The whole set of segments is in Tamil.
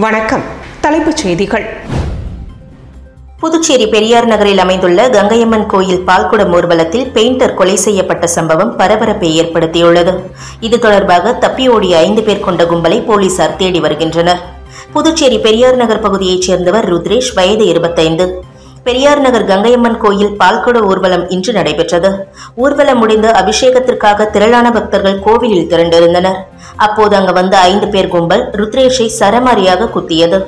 வணக்கம். தலைப்புச் செய்திகள். புதுச்சேரி பெரியார் நகரில் அமைந்துள்ள கங்கையம்மன் கோயில் பால்குடம் ஊர்வலத்தில் பெயிண்டர் கொலை செய்யப்பட்ட சம்பவம் பரபரப்பை ஏற்படுத்தியுள்ளது. இது தொடர்பாக தப்பியோடிய 5 பேர் கொண்ட கும்பலை போலீசார் தேடி வருகின்றனர். புதுச்சேரி பெரியார் நகர் பகுதியைச் சேர்ந்தவர் ருத்ரேஷ், வயது 25. பெரியார் நகர் கங்கையம்மன் கோயில் பால்குட ஊர்வலம் இன்று நடைபெற்றது. ஊர்வலம் முடிந்து அபிஷேகத்திற்காக திரளான பக்தர்கள் கோவிலில் திரண்டிருந்தனர். அப்போது அங்கு வந்த 5 பேர் கும்பல் ருத்ரேஷை சரமாரியாக குத்தியது.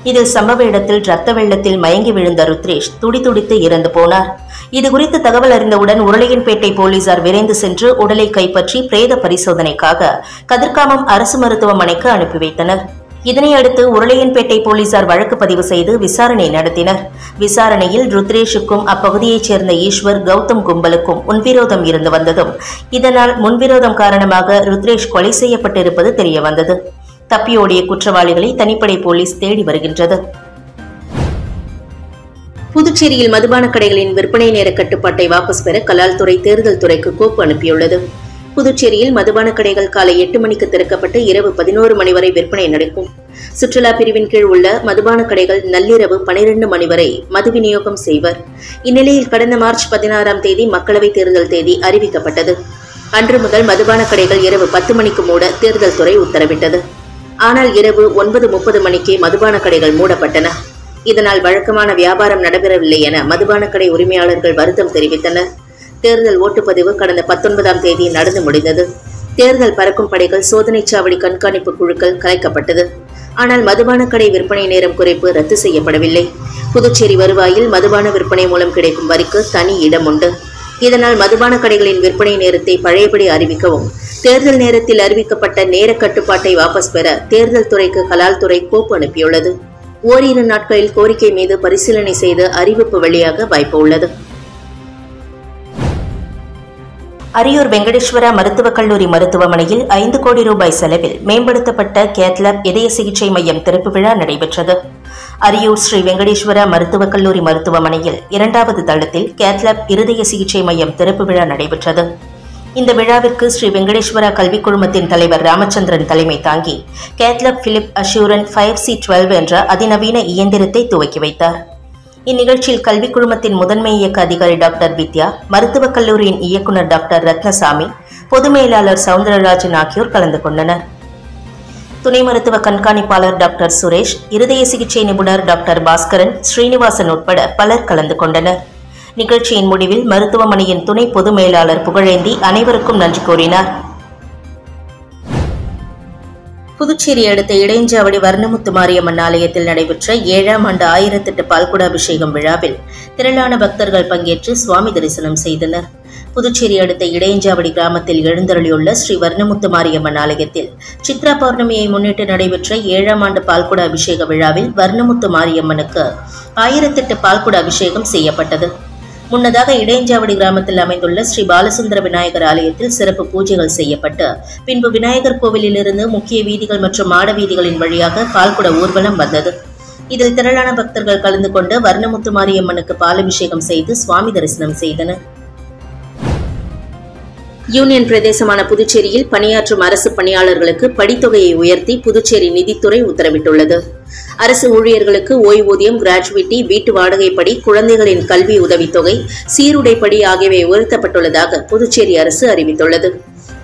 இதில் சம்பவ இடத்தில் ரத்த வெள்ளத்தில் மயங்கி விழுந்த ருத்ரேஷ் துடிதுடித்து இறந்து போனார். இதுகுறித்து தகவல் அறிந்தவுடன் உருளையன்பேட்டை போலீசார் விரைந்து சென்று உடலை கைப்பற்றி பிரேத பரிசோதனைக்காக கதிர்காமம் அரசு மருத்துவமனைக்கு அனுப்பி வைத்தனர். இதனையடுத்து உருளையன்பேட்டை போலீசார் வழக்கு பதிவு செய்து விசாரணை நடத்தினர். விசாரணையில் ருத்ரேஷுக்கும் அப்பகுதியைச் சேர்ந்த ஈஸ்வர், கௌதம் கும்பலுக்கும் முன்விரோதம் இருந்து வந்ததும் இதனால் முன்விரோதம் காரணமாக ருத்ரேஷ் கொலை செய்யப்பட்டிருப்பது தெரியவந்தது. தப்பியோடிய குற்றவாளிகளை தனிப்படை போலீஸ் தேடி வருகின்றது. புதுச்சேரியில் மதுபான கடைகளின் விற்பனை நேர கட்டுப்பாட்டை வாபஸ் பெற கலால்துறை தேர்தல் துறைக்கு கோப்பு அனுப்பியுள்ளது. புதுச்சேரியில் மதுபான கடைகள் காலை 8 மணிக்கு திறக்கப்பட்டு இரவு 11 மணி வரை விற்பனை நடக்கும். சுற்றுலா பிரிவின் கீழ் உள்ள மதுபான கடைகள் நள்ளிரவு 12 மணி வரை மது விநியோகம் செய்வர். இந்நிலையில் கடந்த மார்ச் 16ஆம் தேதி மக்களவைத் தேர்தல் தேதி அறிவிக்கப்பட்டது. அன்று முதல் மதுபான கடைகள் இரவு 10 மணிக்கு மூட தேர்தல் துறை உத்தரவிட்டது. ஆனால் இரவு 9:30 மணிக்கே மதுபான கடைகள் மூடப்பட்டன. இதனால் வழக்கமான வியாபாரம் நடைபெறவில்லை என மதுபான கடை உரிமையாளர்கள் வருத்தம் தெரிவித்தனர். தேர்தல் ஓட்டுப்பதிவு கடந்த 19ஆம் தேதி நடந்து முடிந்தது. தேர்தல் பறக்கும் படைகள், சோதனை சாவடி கண்காணிப்பு குழுக்கள் கலைக்கப்பட்டது. ஆனால் மதுபான கடை விற்பனை நேரம் குறைப்பு ரத்து செய்யப்படவில்லை. புதுச்சேரி வருவாயில் மதுபான விற்பனை மூலம் கிடைக்கும் வரிக்கு தனி இடம் உண்டு. இதனால் மதுபான கடைகளின் விற்பனை நேரத்தை பழையபடி அறிவிக்கவும், தேர்தல் நேரத்தில் அறிவிக்கப்பட்ட நேர கட்டுப்பாட்டை வாபஸ் பெற தேர்தல் துறைக்கு கலால்துறை கோப்பு அனுப்பியுள்ளது. ஓரிரு நாட்களில் கோரிக்கை மீது பரிசீலனை செய்து அறிவிப்பு வெளியாக வாய்ப்பு உள்ளது. அரியூர் வெங்கடேஸ்வரா மருத்துவக் கல்லூரி மருத்துவமனையில் 5 கோடி ரூபாய் செலவில் மேம்படுத்தப்பட்ட கேத்லாப் இதய சிகிச்சை மையம் திறப்பு விழா நடைபெற்றது. அரியூர் ஸ்ரீ வெங்கடேஸ்வரா மருத்துவக் கல்லூரி மருத்துவமனையில் 2வது தளத்தில் கேத்லாப் இருதய சிகிச்சை மையம் திறப்பு விழா நடைபெற்றது. இந்த விழாவிற்கு ஸ்ரீ வெங்கடேஸ்வரா கல்விக் குழுமத்தின் தலைவர் ராமச்சந்திரன் தலைமை தாங்கி கேத்லாப் பிலிப் அஷூரன் 5C12 என்ற அதிநவீன இயந்திரத்தை துவக்கி வைத்தார். இந்நிகழ்ச்சியில் கல்விக் குழுமத்தின் முதன்மை இயக்க அதிகாரி டாக்டர் வித்யா, மருத்துவக் கல்லூரியின் இயக்குநர் டாக்டர் ரத்னசாமி, பொது மேலாளர் சவுந்தரராஜன் ஆகியோர் கலந்து கொண்டனர். துணை மருத்துவ கண்காணிப்பாளர் டாக்டர் சுரேஷ், இருதய சிகிச்சை நிபுணர் டாக்டர் பாஸ்கரன், ஸ்ரீனிவாசன் உட்பட பலர் கலந்து கொண்டனர். நிகழ்ச்சியின் முடிவில் மருத்துவமனையின் துணை பொது மேலாளர் புகழேந்தி அனைவருக்கும் நன்றி கூறினார். புதுச்சேரி அடுத்த இடையஞ்சாவடி வர்ணமுத்து மாரியம்மன் ஆலயத்தில் நடைபெற்ற 7ஆம் ஆண்டு 1008 பால்குட அபிஷேகம் விழாவில் திரளான பக்தர்கள் பங்கேற்று சுவாமி தரிசனம் செய்தனர். புதுச்சேரி அடுத்த இடையஞ்சாவடி கிராமத்தில் எழுந்தருளியுள்ள ஸ்ரீ வர்ணமுத்து மாரியம்மன் ஆலயத்தில் சித்ரா பௌர்ணமியை முன்னிட்டு நடைபெற்ற 7ஆம் ஆண்டு பால்குட அபிஷேக விழாவில் வர்ணமுத்து மாரியம்மனுக்கு 1008 பால்குட அபிஷேகம் செய்யப்பட்டது. முன்னதாக இடையஞ்சாவடி கிராமத்தில் அமைந்துள்ள ஸ்ரீ பாலசுந்தர விநாயகர் ஆலயத்தில் சிறப்பு பூஜைகள் செய்யப்பட்டு பின்பு விநாயகர் கோவிலிலிருந்து முக்கிய வீதிகள் மற்றும் மாட வீதிகளின் வழியாக பால்குட ஊர்வலம் வந்தது. இதில் திரளான பக்தர்கள் கலந்து கொண்டு வர்ணமுத்து மாரியம்மனுக்கு பாலபிஷேகம் செய்து சுவாமி தரிசனம் செய்தனர். யூனியன் பிரதேசமான புதுச்சேரியில் பணியாற்றும் அரசு பணியாளர்களுக்கு படித்தொகையை உயர்த்தி புதுச்சேரி நிதித்துறை உத்தரவிட்டுள்ளது. அரசு ஊழியர்களுக்கு ஓய்வூதியம், கிராஜுவிட்டி, வீட்டு வாடகைப்படி, குழந்தைகளின் கல்வி உதவித்தொகை, சீருடைப்படி ஆகியவை உயர்த்தப்பட்டுள்ளதாக புதுச்சேரி அரசு அறிவித்துள்ளது.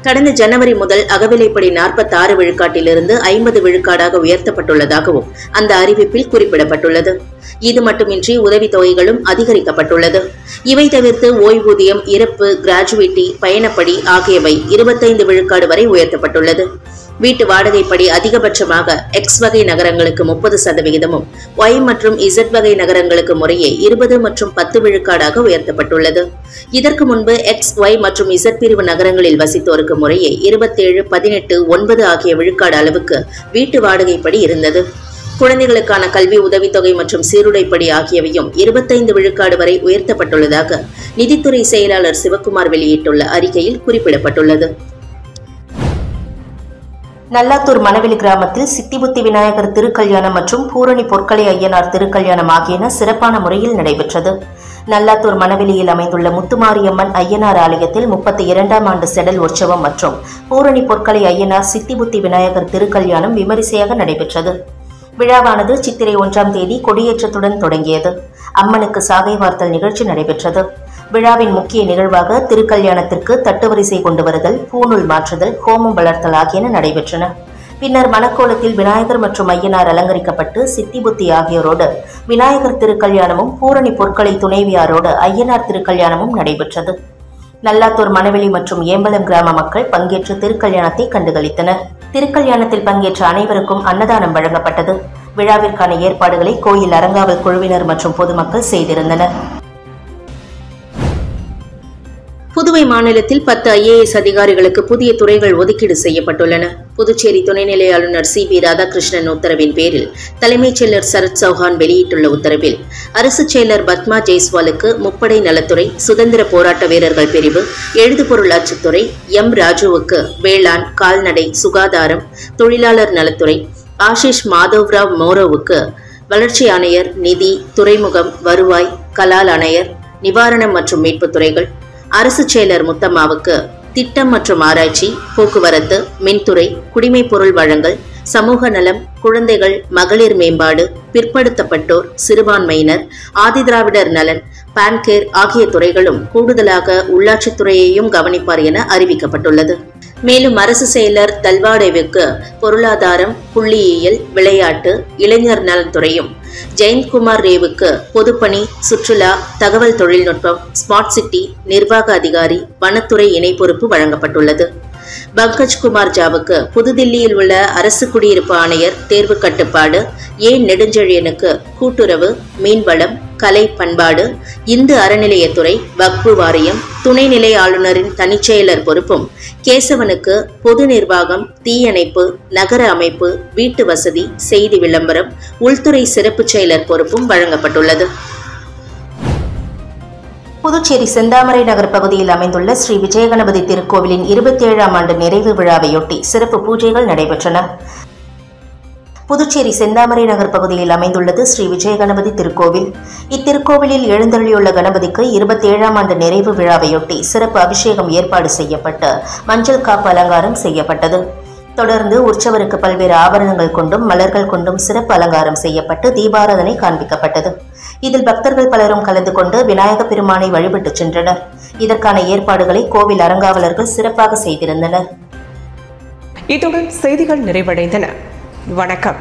கடந்த ஜனவரி முதல் அகவிலைப்படி 46 விழுக்காட்டிலிருந்து 50 விழுக்காடாக உயர்த்தப்பட்டுள்ளதாகவும் அந்த அறிவிப்பில் குறிப்பிடப்பட்டுள்ளது. இது மட்டுமின்றி உதவித்தொகைகளும் அதிகரிக்கப்பட்டுள்ளது. இவை தவிர்த்து ஓய்வூதியம், இறப்பு, கிராஜுவிட்டி, பயணப்படி ஆகியவை 25 விழுக்காடு வரை உயர்த்தப்பட்டுள்ளது. வீட்டு வாடகைப்படி அதிகபட்சமாக X வகை நகரங்களுக்கு 30%, Y மற்றும் Z வகை நகரங்களுக்கு முறையே 20 மற்றும் 10 விழுக்காடாக உயர்த்தப்பட்டுள்ளது. இதற்கு முன்பு X, Y மற்றும் Z பிரிவு நகரங்களில் வசித்தோருக்கு முறையே 27, 18, 9 ஆகிய விழுக்காடு அளவுக்கு வீட்டு வாடகைப்படி இருந்தது. குழந்தைகளுக்கான கல்வி உதவித்தொகை மற்றும் சீருடைப்படி ஆகியவையும் 25 விழுக்காடு வரை உயர்த்தப்பட்டுள்ளதாக நிதித்துறை செயலாளர் சிவக்குமார் வெளியிட்டுள்ள அறிக்கையில் குறிப்பிடப்பட்டுள்ளது. நல்லாத்தூர் மணவெளி கிராமத்தில் சித்திபுத்தி விநாயகர் திருக்கல்யாணம் மற்றும் பூரணி பொற்களை ஐயனார் திருக்கல்யாணம் ஆகியன சிறப்பான முறையில் நடைபெற்றது. நல்லாத்தூர் மணவெளியில் அமைந்துள்ள முத்துமாரியம்மன் ஐயனார் ஆலயத்தில் 32ஆம் ஆண்டு செடல் உற்சவம் மற்றும் பூரணி பொற்களை ஐயனார் சித்திபுத்தி விநாயகர் திருக்கல்யாணம் விமரிசையாக நடைபெற்றது. விழாவானது சித்திரை 1ஆம் தேதி கொடியேற்றத்துடன் தொடங்கியது. அம்மனுக்கு சாகை வார்த்தல் நிகழ்ச்சி நடைபெற்றது. விழாவின் முக்கிய நிகழ்வாக திருக்கல்யாணத்திற்கு தட்டுவரிசை கொண்டு வருதல், பூநூல் மாற்றுதல், ஹோமம் வளர்த்தல் ஆகியன நடைபெற்றன. பின்னர் மணக்கோலத்தில் விநாயகர் மற்றும் ஐயனார் அலங்கரிக்கப்பட்டு சித்தி புத்தி ஆகியோரோடு விநாயகர் திருக்கல்யாணமும், பூரணி பொற்களை துணைவியாரோடு ஐயனார் திருக்கல்யாணமும் நடைபெற்றது. நல்லாத்தூர், மணவெளி மற்றும் ஏம்பலம் கிராம மக்கள் பங்கேற்று திருக்கல்யாணத்தை கண்டுகளித்தனர். திருக்கல்யாணத்தில் பங்கேற்ற அனைவருக்கும் அன்னதானம் வழங்கப்பட்டது. விழாவிற்கான ஏற்பாடுகளை கோயில் அறங்காவல் குழுவினர் மற்றும் பொதுமக்கள் செய்திருந்தனர். புதுவை மாநிலத்தில் 10 IAS அதிகாரிகளுக்கு புதிய துறைகள் ஒதுக்கீடு செய்யப்பட்டுள்ளன. புதுச்சேரி துணைநிலை ஆளுநர் CP ராதாகிருஷ்ணன் உத்தரவின் பேரில் தலைமைச் செயலர் சரத் சௌஹான் வெளியிட்டுள்ள உத்தரவில் அரசு செயலர் பத்மா ஜெய்ஸ்வாலுக்கு முப்படை நலத்துறை, சுதந்திர போராட்ட வீரர்கள் பிரிவு, எழுதுபொருள் அச்சுத்துறை, M ராஜுவுக்கு வேளாண், கால்நடை, சுகாதாரம், தொழிலாளர் நலத்துறை, ஆஷிஷ் மாதவ்ராவ் மோரோவுக்கு வளர்ச்சி ஆணையர், நிதி, துறைமுகம், வருவாய், கலால் ஆணையர், நிவாரணம் மற்றும் மீட்புத் துறைகள், அரசு செயலர் முத்தம்மாவுக்கு திட்டம் மற்றும் ஆராய்ச்சி, போக்குவரத்து, மின்துறை, குடிமைப் பொருள் வழங்கல், சமூக நலம், குழந்தைகள், மகளிர் மேம்பாடு, பிற்படுத்தப்பட்டோர், சிறுபான்மையினர், ஆதிதிராவிடர் நலன், பான்கேர் ஆகிய துறைகளும் கூடுதலாக உள்ளாட்சித்துறையையும் கவனிப்பார் என அறிவிக்கப்பட்டுள்ளது. மேலும் அரசு செயலர் தல்வாடேவுக்கு பொருளாதாரம், புள்ளியியல், விளையாட்டு, இளைஞர் நலத்துறையும், ஜெயந்த்குமார் ரேவுக்கு பொதுப்பணி, சுற்றுலா, தகவல் தொழில்நுட்பம், ஸ்மார்ட் சிட்டி, நிர்வாக அதிகாரி, வனத்துறை இணை பொறுப்பு வழங்கப்பட்டுள்ளது. பங்கஜ் குமார் ஜாவுக்கு புதுதில்லியில் உள்ள அரசு குடியிருப்பு ஆணையர் தேர்வு கட்டுப்பாடு, நெடுஞ்செழியனுக்கு கூட்டுறவு, மீன்வளம், கலை பண்பாடு, இந்து அறநிலையத்துறை, வக்பு வாரியம், துணைநிலை ஆளுநரின் தனிச்செயலர் பொறுப்பும், கேசவனுக்கு பொது நிர்வாகம், தீயணைப்பு, நகர அமைப்பு, வீட்டு வசதி, செய்தி விளம்பரம், உள்துறை சிறப்பு செயலர் பொறுப்பும் வழங்கப்பட்டுள்ளது. புதுச்சேரி செந்தாமரை நகர் பகுதியில் அமைந்துள்ள ஸ்ரீ விஜயகணபதி திருக்கோவிலின் 27ஆம் ஆண்டு நிறைவு விழாவையொட்டி சிறப்பு பூஜைகள் நடைபெற்றன. புதுச்சேரி செந்தாமரை நகர் பகுதியில் அமைந்துள்ளது ஸ்ரீ விஜயகணபதி திருக்கோவில். இத்திருக்கோவிலில் எழுந்தருளியுள்ள கணபதிக்கு 27ஆம் ஆண்டு நிறைவு விழாவையொட்டி சிறப்பு அபிஷேகம் ஏற்பாடு செய்யப்பட்டு மஞ்சள் காப்பு அலங்காரம் செய்யப்பட்டது. தொடர்ந்து உற்சவருக்கு பல்வேறு ஆபரணங்கள் கொண்டும் மலர்கள் கொண்டும் சிறப்பு அலங்காரம் செய்யப்பட்டு தீபாராதனை காண்பிக்கப்பட்டது. இதில் பக்தர்கள் பலரும் கலந்து கொண்டு விநாயக பெருமானை வழிபட்டு சென்றனர். இதற்கான ஏற்பாடுகளை கோவில் அறங்காவலர்கள் சிறப்பாக செய்திருந்தனர். இத்துடன் செய்திகள் நிறைவடைந்தன. வணக்கம்.